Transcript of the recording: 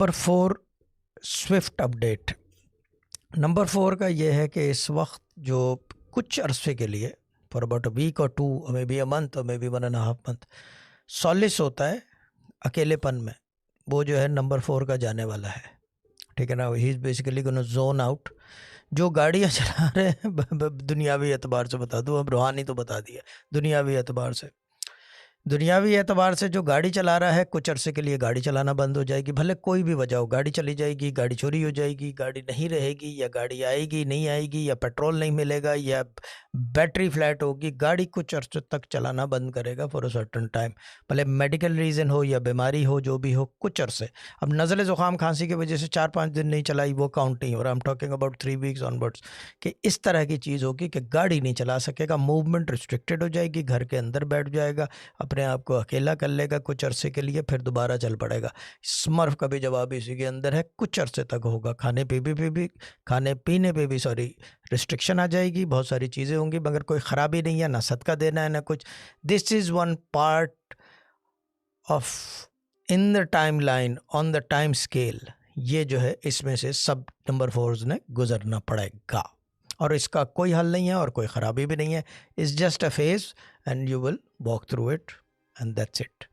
Number 4, Swift update. Number 4 का ये है कि इस वक्त जो कुछ अरसे के लिए फॉर अबाउट अ वीक और 2 मे बी अ मंथ और मे बी 1.5 मंथ सॉलिस होता है अकेलेपन में, वो जो है नंबर 4 का जाने वाला है। ठीक है ना, he is basically gonna zone out. जो गाड़ियाँ चला रहे हैं दुनियावी एतबार से बता दूँ, अब रूहानी तो बता दिया, दुनियावी एतबार से जो गाड़ी चला रहा है कुछ अरसे के लिए गाड़ी चलाना बंद हो जाएगी। भले कोई भी वजह हो, गाड़ी चली जाएगी, गाड़ी चोरी हो जाएगी, गाड़ी नहीं रहेगी, या गाड़ी आएगी नहीं आएगी, या पेट्रोल नहीं मिलेगा, या बैटरी फ्लैट होगी, गाड़ी कुछ अरसे तक चलाना बंद करेगा फॉर अ सर्टन टाइम। भले मेडिकल रीज़न हो या बीमारी हो, जो भी हो, कुछ अरसे। अब नज़ले ज़ुकाम खांसी की वजह से 4-5 दिन नहीं चलाई, वो काउंट नहीं हो रहा। I am talking about 3 weeks onwards कि इस तरह की चीज़ होगी कि गाड़ी नहीं चला सकेगा, मूवमेंट रिस्ट्रिक्टेड हो जाएगी, घर के अंदर बैठ जाएगा, अपने आप को अकेला कर लेगा कुछ अरसे के लिए, फिर दोबारा चल पड़ेगा। स्मर्फ का भी जवाब इसी के अंदर है, कुछ अरसे तक होगा। खाने पीने पे भी रिस्ट्रिक्शन आ जाएगी, बहुत सारी चीज़ें होंगी, मगर कोई ख़राबी नहीं है, ना सदका देना है ना कुछ। This is one part of in the time line, on the time scale. ये जो है इसमें से सब नंबर 4 ने गुजरना पड़ेगा, और इसका कोई हल नहीं है और कोई ख़राबी भी नहीं है। It's just a phase and you will walk through it and that's it.